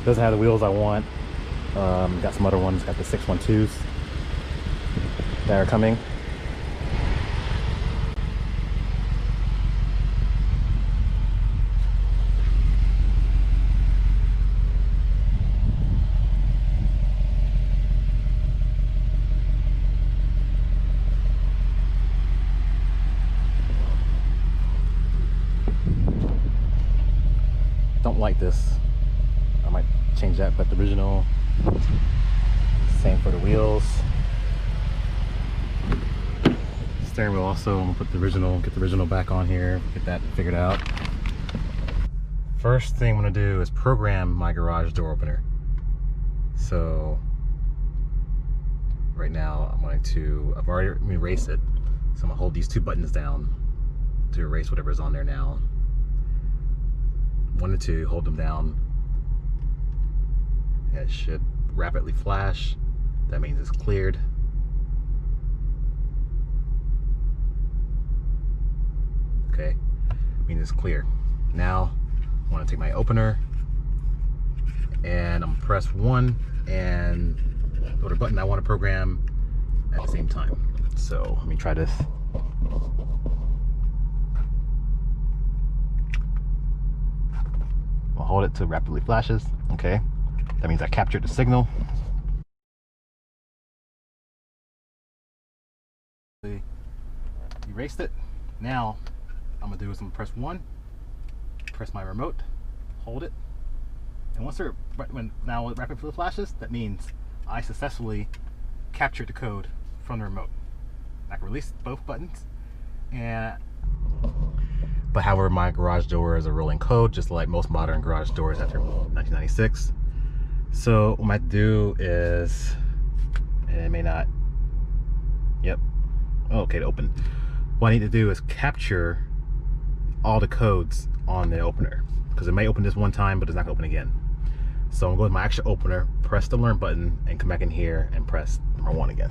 Doesn't have the wheels I want. Got some other ones. Got the 612s that are coming. Don't like this. I might change that, but the original, same for the wheels. Steering wheel also, I'm gonna put the original, get the original back on here, get that figured out. First thing I'm gonna do is program my garage door opener. So right now I'm going to, I've already erased it. So I'm gonna hold these two buttons down to erase whatever's on there now. 1 and 2, hold them down. It should rapidly flash. That means it's cleared. Okay, means it's clear. Now I want to take my opener and I'm gonna press 1 and go to the button I want to program at the same time. So let me try this. I'll hold it till it rapidly flashes. Okay, that means I captured the signal. Erased it. Now I'm gonna do is I'm gonna press 1, press my remote, hold it, and once now it rapidly flashes, that means I successfully captured the code from the remote. I can release both buttons, but however, my garage door is a rolling code, just like most modern garage doors after 1996. So what I might do is, and it may not, yep, okay, to open. What I need to do is capture all the codes on the opener, because it may open this one time, but it's not gonna open again. So I'm going to go with my actual opener, press the learn button, and come back in here and press number 1 again.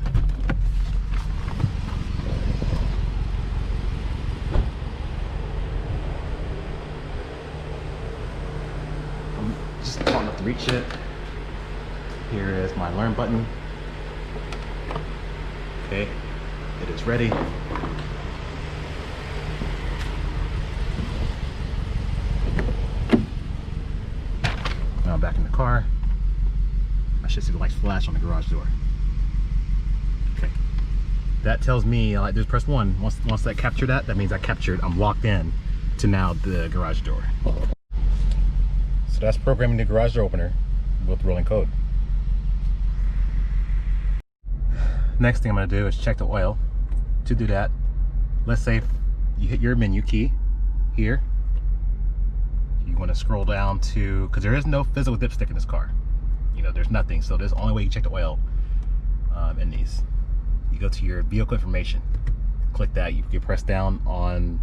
I'm just far enough to reach it. Here is my learn button. Okay, it is ready. Now I'm back in the car. I should see the lights flash on the garage door. Okay, that tells me all I do is press 1. Once I capture that, that means I'm locked in to now the garage door. So that's programming the garage door opener with rolling code. Next thing I'm going to do is check the oil. To do that, let's say you hit your menu key here. You want to scroll down to, because there is no physical dipstick in this car. You know, there's nothing. So there's the only way you can check the oil in these. You go to your vehicle information, click that. You press down on,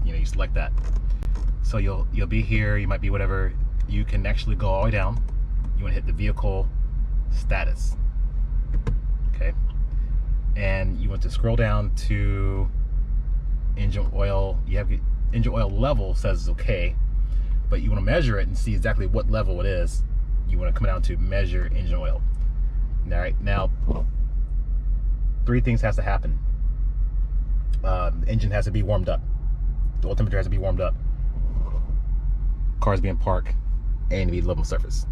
you select that. So you'll be here. You might be whatever. You can actually go all the way down. You want to hit the vehicle status. Okay. And you want to scroll down to engine oil. You have engine oil level says it's okay, but you want to measure it and see exactly what level it is. You want to come down to measure engine oil. All right, now 3 things has to happen. The engine has to be warmed up. The oil temperature has to be warmed up. Cars be in park, and be level surface.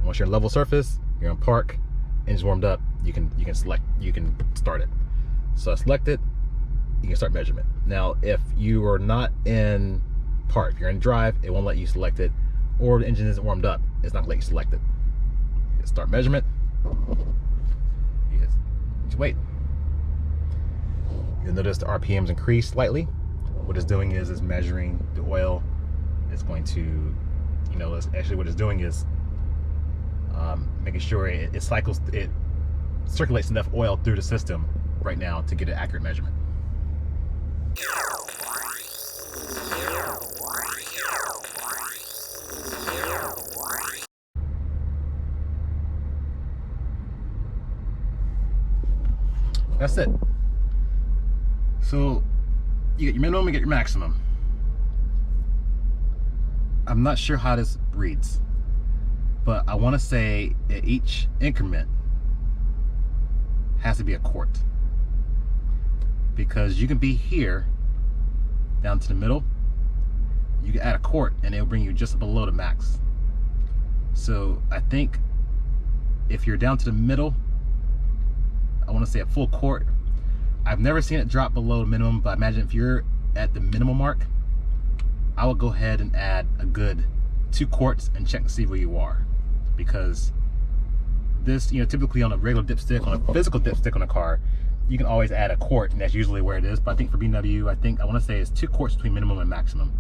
Once you're in level surface, you're in park, engine's warmed up. You can start it. So I select it. You can start measurement. Now, if you are not in park, if you're in drive, it won't let you select it, or the engine isn't warmed up, it's not gonna let you select it. You start measurement. Just wait. You'll notice the RPMs increase slightly. What it's doing is measuring the oil. It's going to, actually what it's doing is making sure it circulates enough oil through the system right now to get an accurate measurement. That's it. So you get your minimum and get your maximum. I'm not sure how this reads. but I want to say that each increment has to be a quart, because you can be here down to the middle, you can add a quart and it'll bring you just below the max. So I think if you're down to the middle, I want to say a full quart. I've never seen it drop below the minimum, but imagine if you're at the minimum mark, I would go ahead and add a good 2 quarts and check to see where you are. Because this, you know, typically on a regular dipstick, on a physical dipstick on a car, you can always add a quart, and that's usually where it is. But I think for BMW, I want to say it's 2 quarts between minimum and maximum.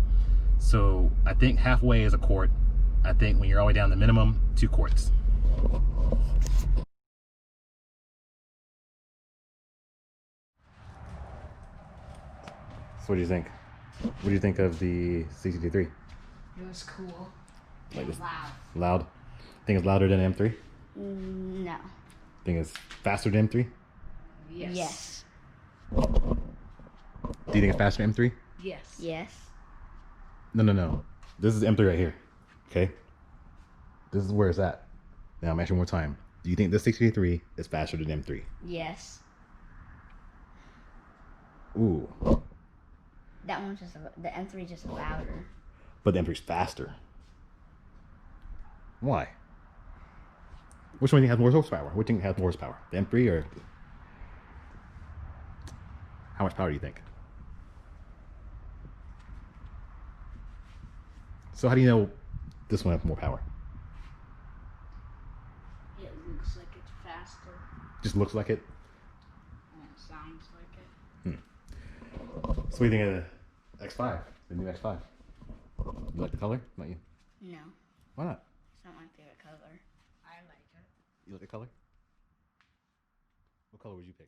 So I think halfway is a quart. I think when you're all the way down to minimum, 2 quarts. So what do you think? What do you think of the CCD3? It was cool. Like It was loud. Loud? Think it's louder than M3? No. Think it's faster than M3? Yes. Do you think it's faster than M3? Yes. Yes. No. This is M3 right here. Okay? This is where it's at. Now I'm asking one more time. Do you think this 63 is faster than M3? Yes. Ooh. That one's just the M3 just louder. But the M3 is faster. Why? Which one do you think has more horsepower? Which thing has more horsepower? The M3 or... How much power do you think? So how do you know this one has more power? It looks like it's faster. Just looks like it? And it sounds like it. So what do you think of the X5? The new X5? You like the color? Not you? No. Why not? It's not my favorite color. I like it. You like the color? What color would you pick?